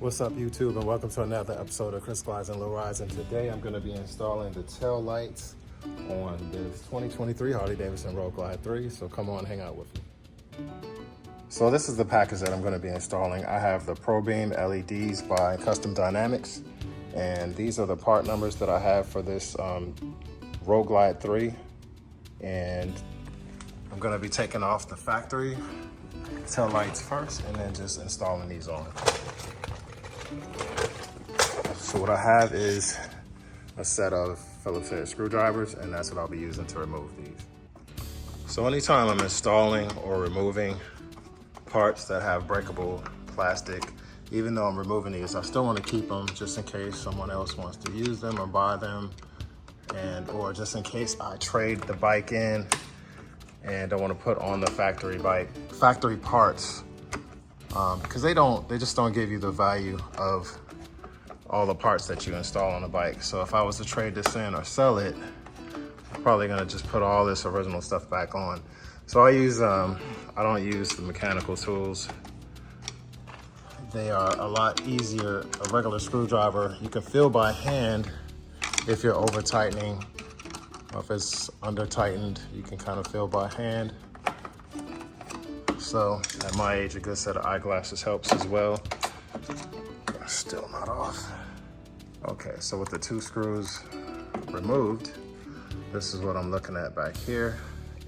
What's up, YouTube, and welcome to another episode of Chris Glides and Low Rides. And today I'm going to be installing the tail lights on this 2023 Harley-Davidson Road Glide 3. So come on, hang out with me. So this is the package that I'm going to be installing. I have the Pro Beam LEDs by Custom Dynamics, and these are the part numbers that I have for this Road Glide 3. And I'm going to be taking off the factory tail lights first and then just installing these on. So what I have is a set of Phillips head screwdrivers, and that's what I'll be using to remove these. So anytime I'm installing or removing parts that have breakable plastic, even though I'm removing these, I still want to keep them just in case someone else wants to use them or buy them, or just in case I trade the bike in and I want to put on the factory parts, because they just don't give you the value of all the parts that you install on the bike. So if I was to trade this in or sell it, I'm probably gonna just put all this original stuff back on. So I don't use the mechanical tools. They are a lot easier. A regular screwdriver, you can feel by hand if you're over tightening, or if it's under tightened, you can kind of feel by hand. So at my age, a good set of eyeglasses helps as well. Still not off. Okay, so with the two screws removed, this is what I'm looking at back here.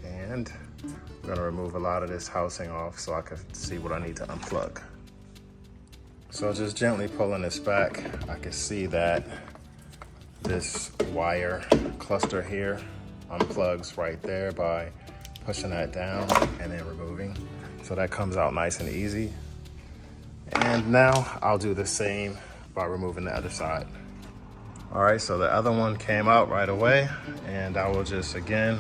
And I'm gonna remove a lot of this housing off so I can see what I need to unplug. So just gently pulling this back, I can see that this wire cluster here unplugs right there by pushing that down and then removing. So that comes out nice and easy. And now I'll do the same by removing the other side. All right, so the other one came out right away, and I will just again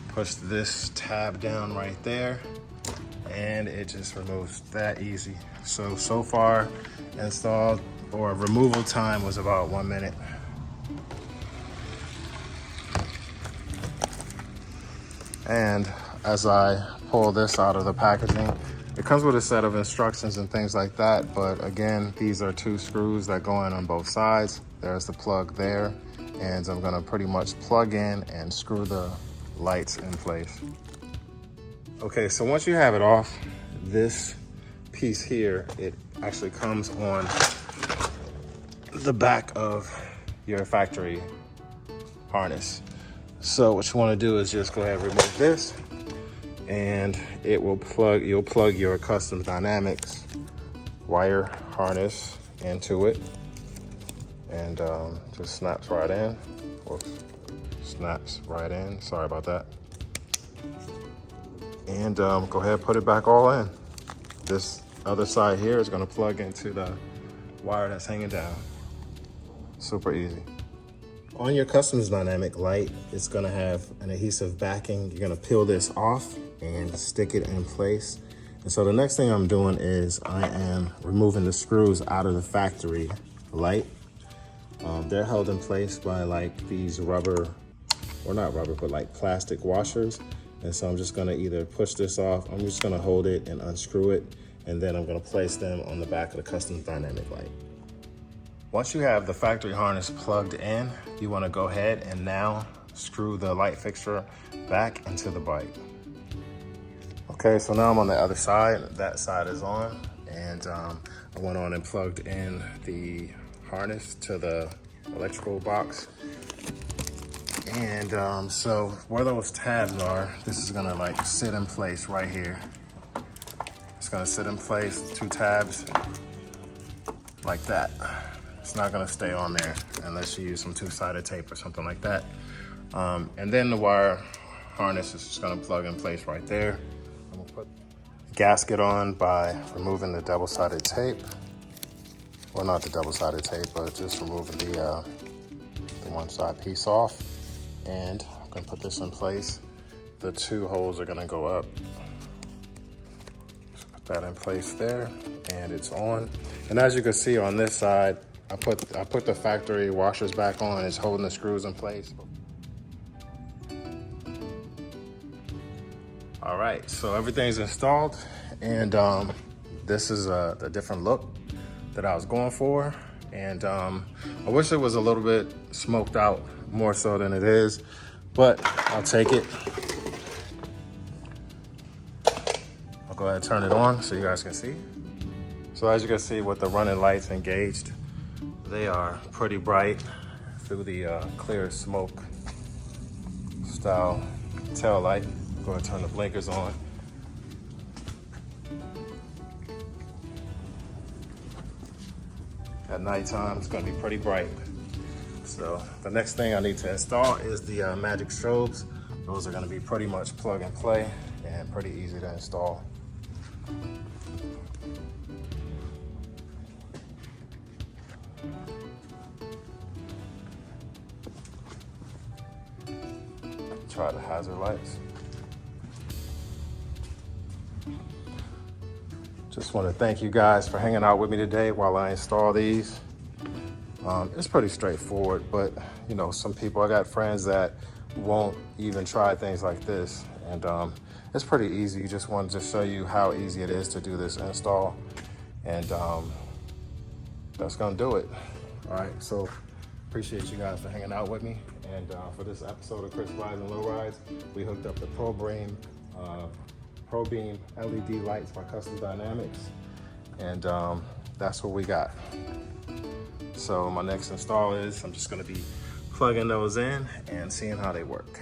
push this tab down right there, and it just removes that easy. So far installed, or removal time was about 1 minute. And as I pull this out of the packaging, it comes with a set of instructions and things like that, but again, these are two screws that go in on both sides. There's the plug there, and I'm gonna pretty much plug in and screw the lights in place. Okay, so once you have it off, this piece here, it actually comes on the back of your factory harness. So what you wanna do is just go ahead and remove this, and it will you'll plug your Custom Dynamics wire harness into it, and just snaps right in. Whoops, snaps right in, sorry about that. And go ahead and put it back all in. This other side here is gonna plug into the wire that's hanging down. Super easy. On your Custom Dynamic light, it's gonna have an adhesive backing. You're gonna peel this off and stick it in place. And so the next thing I'm doing is I am removing the screws out of the factory light. They're held in place by like these rubber, or not rubber, but like plastic washers. And so I'm just gonna either push this off, I'm just gonna hold it and unscrew it, and then I'm gonna place them on the back of the Custom Dynamic light. Once you have the factory harness plugged in, you wanna go ahead and now screw the light fixture back into the bike. Okay, so now I'm on the other side. That side is on, and I went on and plugged in the harness to the electrical box. And so where those tabs are, this is gonna like sit in place right here. It's gonna sit in place, two tabs like that. It's not gonna stay on there unless you use some two-sided tape or something like that. And then the wire harness is just gonna plug in place right there. I'm gonna put the gasket on by removing the double-sided tape. Well, not the double-sided tape, but just removing the one side piece off. And I'm gonna put this in place. The two holes are gonna go up. Just put that in place there, and it's on. And as you can see on this side, I put the factory washers back on. It's holding the screws in place. All right, so everything's installed, and this is the different look that I was going for. And I wish it was a little bit smoked out more so than it is, but I'll take it. I'll go ahead and turn it on so you guys can see. So as you can see with the running lights engaged, they are pretty bright through the clear smoke style tail light. Go ahead and turn the blinkers on. At nighttime, it's gonna be pretty bright. So the next thing I need to install is the magic strobes. Those are gonna be pretty much plug and play and pretty easy to install. Try the hazard lights. Just want to thank you guys for hanging out with me today while I install these. It's pretty straightforward, but you know, some people, I got friends that won't even try things like this, and it's pretty easy. Just wanted to show you how easy it is to do this install, and that's gonna do it. All right, so appreciate you guys for hanging out with me, and for this episode of Chris Rides and Low Rides, we hooked up the Pro Beam LED lights by Custom Dynamics, and that's what we got. So my next install is I'm just going to be plugging those in and seeing how they work.